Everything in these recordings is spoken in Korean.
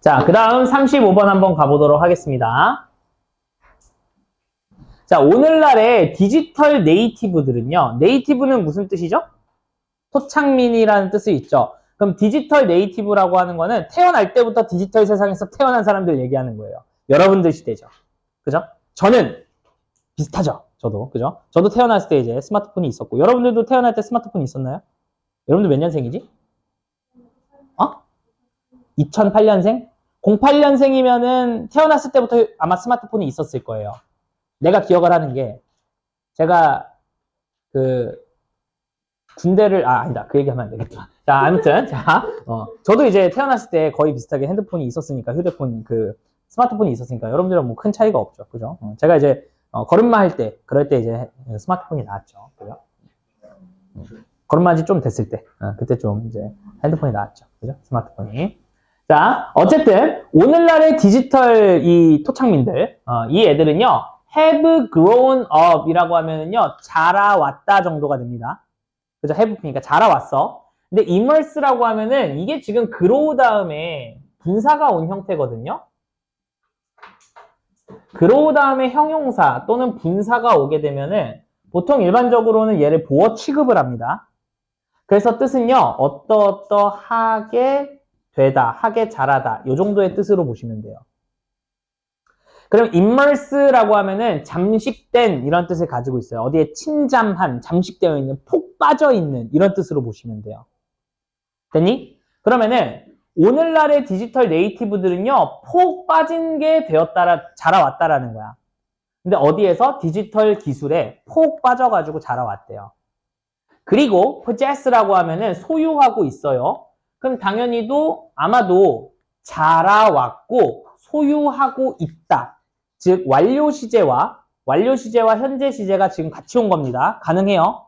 자, 그 다음 35번 한번 가보도록 하겠습니다. 자, 오늘날의 디지털 네이티브들은요. 네이티브는 무슨 뜻이죠? 토착민이라는 뜻이 있죠. 그럼 디지털 네이티브라고 하는 거는 태어날 때부터 디지털 세상에서 태어난 사람들 얘기하는 거예요. 여러분들 시대죠. 그죠? 저는 비슷하죠. 저도. 그죠? 저도 태어났을 때 이제 스마트폰이 있었고, 여러분들도 태어날 때 스마트폰이 있었나요? 여러분들 몇 년생이지? 2008년생? 08년생이면은 태어났을 때부터 아마 스마트폰이 있었을 거예요. 내가 기억을 하는 게, 제가 군대를, 아니다. 그 얘기하면 안 되겠다. 자, 아무튼, 저도 이제 태어났을 때 거의 비슷하게 핸드폰이 있었으니까, 스마트폰이 있었으니까, 여러분들은 뭐 큰 차이가 없죠. 그죠? 제가 이제, 걸음마 할 때, 그럴 때 이제 스마트폰이 나왔죠. 그죠? 걸음마 지 좀 됐을 때, 그때 좀 이제 핸드폰이 나왔죠. 그죠? 스마트폰이. 자, 어쨌든, 오늘날의 디지털 이 토착민들, 이 애들은요, have grown up 이라고 하면은요, 자라왔다 정도가 됩니다. 그죠? have, 그러니까 자라왔어. 근데 immerse라고 하면은, 이게 지금 grow 다음에 분사가 온 형태거든요. grow 다음에 형용사 또는 분사가 오게 되면은, 보통 일반적으로는 얘를 보어 취급을 합니다. 그래서 뜻은요, 어떠하게 되다, 하게 자라다, 요 정도의 뜻으로 보시면 돼요. 그럼 immerse라고 하면은 잠식된 이런 뜻을 가지고 있어요. 어디에 침잠한, 잠식되어 있는, 폭 빠져 있는 이런 뜻으로 보시면 돼요. 됐니? 그러면은 오늘날의 디지털 네이티브들은요, 폭 빠진 게 자라왔다라는 거야. 근데 어디에서? 디지털 기술에 폭 빠져가지고 자라왔대요. 그리고 possess라고 하면은 소유하고 있어요. 그럼 당연히도 아마도 자라왔고 소유하고 있다. 즉 완료 시제와 현재 시제가 지금 같이 온 겁니다. 가능해요.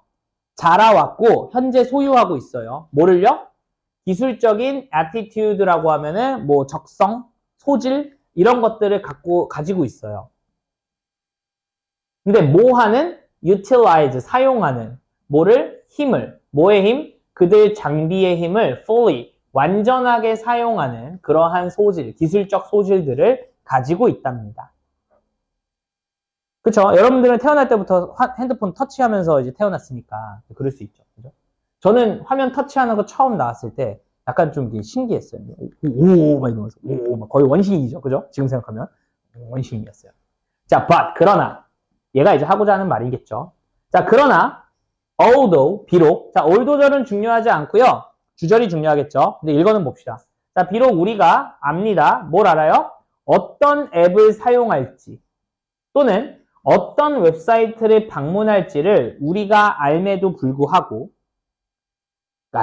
자라왔고 현재 소유하고 있어요. 뭐를요? 기술적인 attitude라고 하면은 뭐 적성, 소질 이런 것들을 가지고 있어요. 근데 뭐 하는? utilize, 사용하는. 뭐를? 힘을. 뭐의 힘? 그들 장비의 힘을 fully, 완전하게 사용하는 그러한 소질, 기술적 소질들을 가지고 있답니다. 그쵸? 여러분들은 태어날 때부터 핸드폰 터치하면서 이제 태어났으니까 그럴 수 있죠. 그죠? 저는 화면 터치하는 거 처음 나왔을 때 약간 좀 신기했어요. 오, 막 이러면서. 오, 막 거의 원시인이죠. 그죠? 지금 생각하면. 원시인이었어요. 자, but, 그러나. 얘가 이제 하고자 하는 말이겠죠. 자, 그러나, although, 비록. 자, although절은 중요하지 않고요. 주절이 중요하겠죠. 근데 읽어는 봅시다. 자, 비록 우리가 압니다. 뭘 알아요? 어떤 앱을 사용할지 또는 어떤 웹사이트를 방문할지를 우리가 알매도 불구하고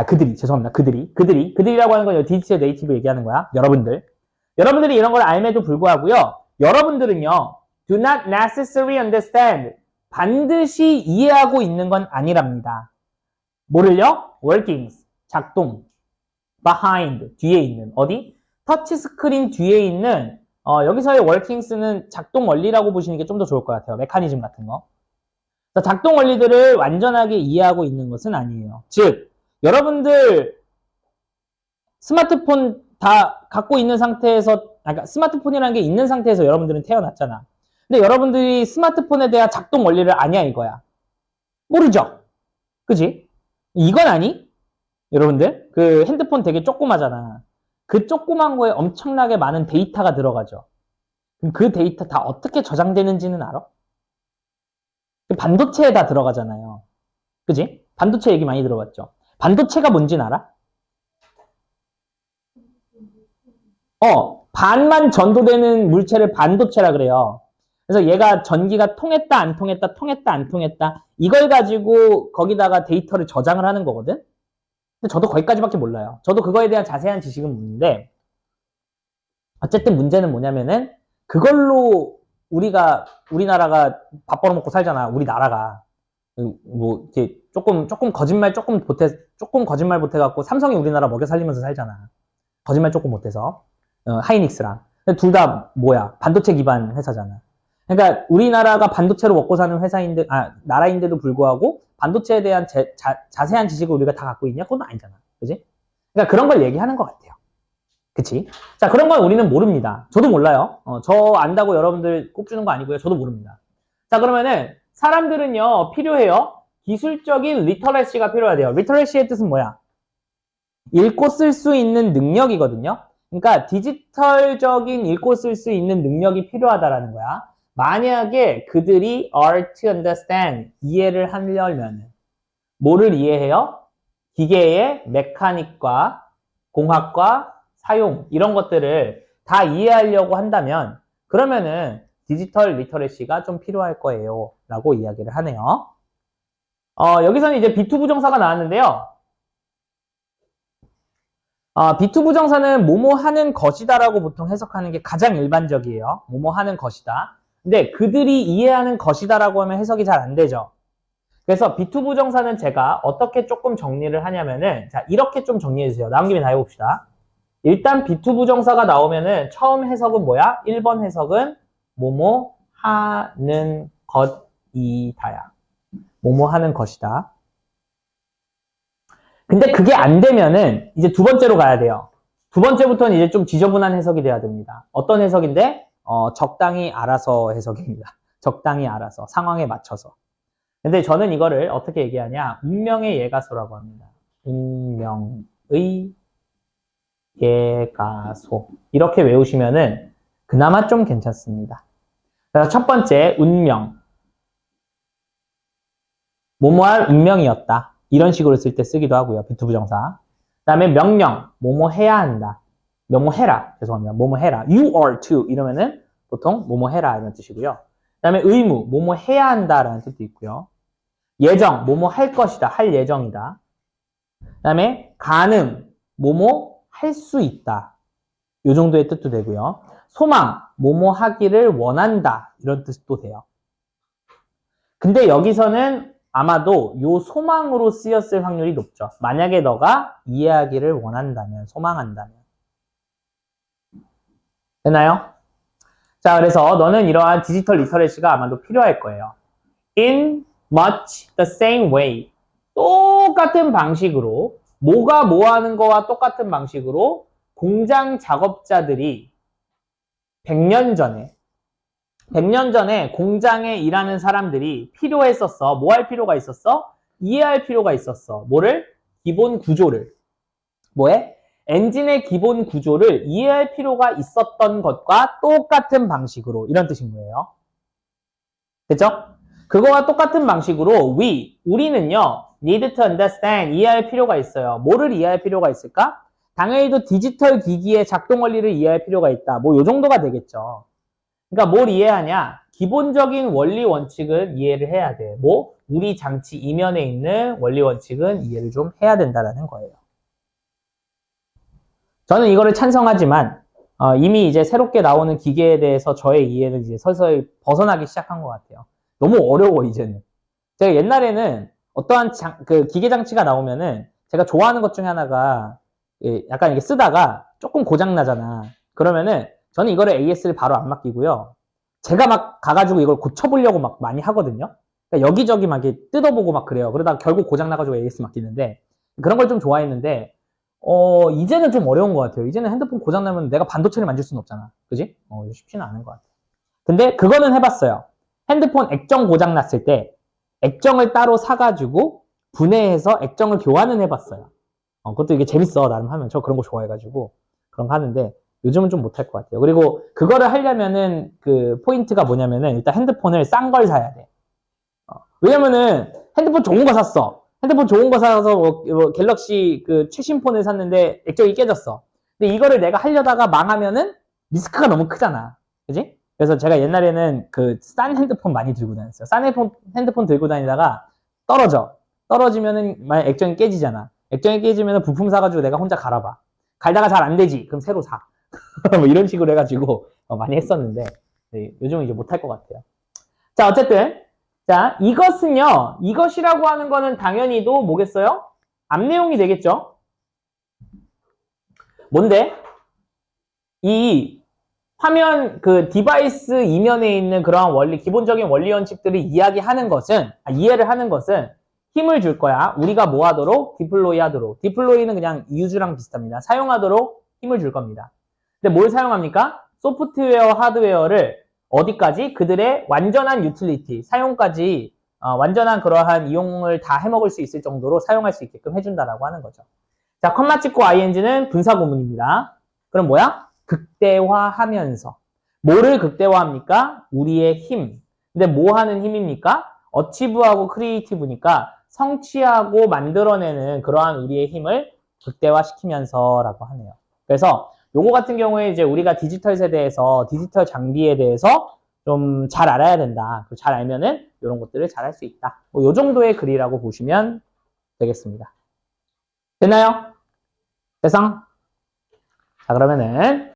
그들이라고 하는 건 디지털 네이티브 얘기하는 거야. 여러분들이 이런 걸 알매도 불구하고요. 여러분들은요. do not necessarily understand. 반드시 이해하고 있는 건 아니랍니다. 뭐를요? workings, 작동, behind, 뒤에 있는, 어디? 터치스크린 뒤에 있는, 여기서의 workings는 작동 원리라고 보시는 게 좀 더 좋을 것 같아요. 메커니즘 같은 거. 작동 원리들을 완전하게 이해하고 있는 것은 아니에요. 즉, 여러분들 스마트폰 다 갖고 있는 상태에서, 그러니까 스마트폰이라는 게 있는 상태에서 여러분들은 태어났잖아. 근데 여러분들이 스마트폰에 대한 작동 원리를 아냐 이거야. 모르죠? 그지? 이건 아니? 여러분들 그 핸드폰 되게 조그마잖아. 그 조그만 거에 엄청나게 많은 데이터가 들어가죠. 그럼 그 데이터 다 어떻게 저장되는지는 알아? 반도체에 다 들어가잖아요. 그지? 반도체 얘기 많이 들어봤죠? 반도체가 뭔지는 알아? 반만 전도되는 물체를 반도체라 그래요. 그래서 얘가 전기가 통했다 안 통했다 이걸 가지고 거기다가 데이터를 저장을 하는 거거든. 근데 저도 거기까지밖에 몰라요. 저도 그거에 대한 자세한 지식은 없는데 어쨌든 문제는 뭐냐면은 그걸로 우리나라가 밥 벌어먹고 살잖아. 우리나라가 뭐 이렇게 조금 거짓말 보태갖고 삼성이 우리나라 먹여 살리면서 살잖아. 거짓말 조금 못해서 하이닉스랑 둘 다 뭐야? 반도체 기반 회사잖아. 그러니까 우리나라가 반도체로 먹고 사는 나라인데도 불구하고 반도체에 대한 자세한 지식을 우리가 다 갖고 있냐? 그건 아니잖아. 그지? 그러니까 그런 걸 얘기하는 것 같아요. 그치? 자, 그런 건 우리는 모릅니다. 저도 몰라요. 저 안다고 여러분들 꼽주는 거 아니고요. 저도 모릅니다. 자, 그러면은 사람들은요, 필요해요. 기술적인 리터러시가 필요하대요. 리터러시의 뜻은 뭐야? 읽고 쓸 수 있는 능력이거든요. 그러니까 디지털적인 읽고 쓸 수 있는 능력이 필요하다라는 거야. 만약에 그들이 are to understand, 이해를 하려면 뭐를 이해해요? 기계의 메카닉과 공학과 사용 이런 것들을 다 이해하려고 한다면 그러면은 디지털 리터러시가 좀 필요할 거예요 라고 이야기를 하네요. 여기서는 이제 B2 부정사가 나왔는데요. B2 부정사는 뭐뭐 하는 것이다 라고 보통 해석하는 게 가장 일반적이에요. 뭐뭐 하는 것이다. 근데 그들이 이해하는 것이다 라고 하면 해석이 잘 안 되죠. 그래서 B2 부정사는 제가 어떻게 조금 정리를 하냐면은, 자, 이렇게 좀 정리해주세요. 나온 김에 다 해봅시다. 일단 B2 부정사가 나오면은 처음 해석은 뭐야? 1번 해석은 뭐뭐 하는 것이다야. 뭐뭐 하는 것이다. 근데 그게 안 되면은 이제 두 번째로 가야 돼요. 두 번째부터는 이제 좀 지저분한 해석이 돼야 됩니다. 어떤 해석인데? 적당히 알아서 해석입니다. 적당히 알아서, 상황에 맞춰서. 근데 저는 이거를 어떻게 얘기하냐? 운명의 예가소라고 합니다. 운명의 예가소. 이렇게 외우시면은 그나마 좀 괜찮습니다. 그래서 첫 번째, 운명. 뭐뭐할 운명이었다. 이런 식으로 쓸 때 쓰기도 하고요. B2 부정사. 그 다음에 명령. 뭐뭐 해야 한다. 뭐뭐 해라. 죄송합니다. 뭐뭐 해라. You are to. 이러면은 보통 뭐뭐 해라. 이런 뜻이고요. 그 다음에 의무. 뭐뭐 해야 한다라는 뜻도 있고요. 예정. 뭐뭐 할 것이다. 할 예정이다. 그 다음에 가능. 뭐뭐 할 수 있다. 이 정도의 뜻도 되고요. 소망. 뭐뭐 하기를 원한다. 이런 뜻도 돼요. 근데 여기서는 아마도 요 소망으로 쓰였을 확률이 높죠. 만약에 너가 이해하기를 원한다면, 소망한다면. 됐나요? 자, 그래서 너는 이러한 디지털 리터러시가 아마도 필요할 거예요. In much the same way. 똑같은 방식으로, 뭐가 뭐 하는 거와 똑같은 방식으로 공장 작업자들이 100년 전에 공장에 일하는 사람들이 필요했었어. 뭐 할 필요가 있었어? 이해할 필요가 있었어. 뭐를? 기본 구조를. 뭐해? 엔진의 기본 구조를 이해할 필요가 있었던 것과 똑같은 방식으로. 이런 뜻인 거예요. 됐죠? 그거와 똑같은 방식으로 우리는요. need to understand, 이해할 필요가 있어요. 뭐를 이해할 필요가 있을까? 당연히도 디지털 기기의 작동 원리를 이해할 필요가 있다. 뭐 요 정도가 되겠죠. 그러니까 뭘 이해하냐? 기본적인 원리 원칙은 이해를 해야 돼. 뭐? 우리 장치 이면에 있는 원리 원칙은 이해를 좀 해야 된다는 거예요. 저는 이거를 찬성하지만 이미 이제 새롭게 나오는 기계에 대해서 저의 이해는 이제 서서히 벗어나기 시작한 것 같아요. 너무 어려워 이제는. 제가 옛날에는 어떠한 그 기계 장치가 나오면은 제가 좋아하는 것 중에 하나가 약간 이렇게 쓰다가 조금 고장 나잖아. 그러면은 저는 이거를 AS를 바로 안 맡기고요. 제가 막 가가지고 이걸 고쳐보려고 막 많이 하거든요. 그러니까 여기저기 막 이렇게 뜯어보고 막 그래요. 그러다가 결국 고장 나가지고 AS 맡기는데 그런 걸 좀 좋아했는데 이제는 좀 어려운 것 같아요. 이제는 핸드폰 고장 나면 내가 반도체를 만질 수는 없잖아. 그지? 쉽지는 않은 것 같아. 근데 그거는 해봤어요. 핸드폰 액정 고장 났을 때 액정을 따로 사가지고 분해해서 액정을 교환은 해봤어요. 그것도 이게 재밌어. 나름 하면. 저 그런 거 좋아해가지고 그런 거 하는데 요즘은 좀 못할 것 같아요. 그리고 그거를 하려면은 그 포인트가 뭐냐면은 일단 핸드폰을 싼 걸 사야 돼. 왜냐면은 핸드폰 좋은 거 샀어. 핸드폰 좋은 거 사서 뭐 갤럭시 그 최신 폰을 샀는데 액정이 깨졌어. 근데 이거를 내가 하려다가 망하면은 리스크가 너무 크잖아. 그지? 그래서 제가 옛날에는 그 싼 핸드폰 많이 들고 다녔어요. 싼 핸드폰 들고 다니다가 떨어지면은 만약 액정이 깨지잖아. 액정이 깨지면은 부품 사가지고 내가 혼자 갈아봐. 갈다가 잘 안 되지. 그럼 새로 사. 뭐 이런 식으로 해가지고 많이 했었는데 네, 요즘은 이제 못할 것 같아요. 자, 어쨌든 자, 이것이라고 하는 거는 당연히도 뭐겠어요? 앞 내용이 되겠죠? 뭔데? 이 화면 그 디바이스 이면에 있는 그러한 원리, 기본적인 원리 원칙들을 이해를 하는 것은 힘을 줄 거야. 우리가 뭐 하도록? 디플로이 하도록. 디플로이는 그냥 유즈랑 비슷합니다. 사용하도록 힘을 줄 겁니다. 근데 뭘 사용합니까? 소프트웨어, 하드웨어를 어디까지? 그들의 완전한 유틸리티, 사용까지 완전한 그러한 이용을 다 해먹을 수 있을 정도로 사용할 수 있게끔 해준다라고 하는 거죠. 자, 컴마 찍고 ing는 분사구문입니다. 그럼 뭐야? 극대화하면서. 뭐를 극대화합니까? 우리의 힘. 근데 뭐 하는 힘입니까? 어치브하고 크리에이티브니까 성취하고 만들어내는 그러한 우리의 힘을 극대화시키면서라고 하네요. 그래서 요거 같은 경우에 이제 우리가 디지털 세대에서 디지털 장비에 대해서 좀 잘 알아야 된다. 잘 알면은 이런 것들을 잘 할 수 있다. 뭐 요 정도의 글이라고 보시면 되겠습니다. 됐나요? 됐상? 자, 그러면은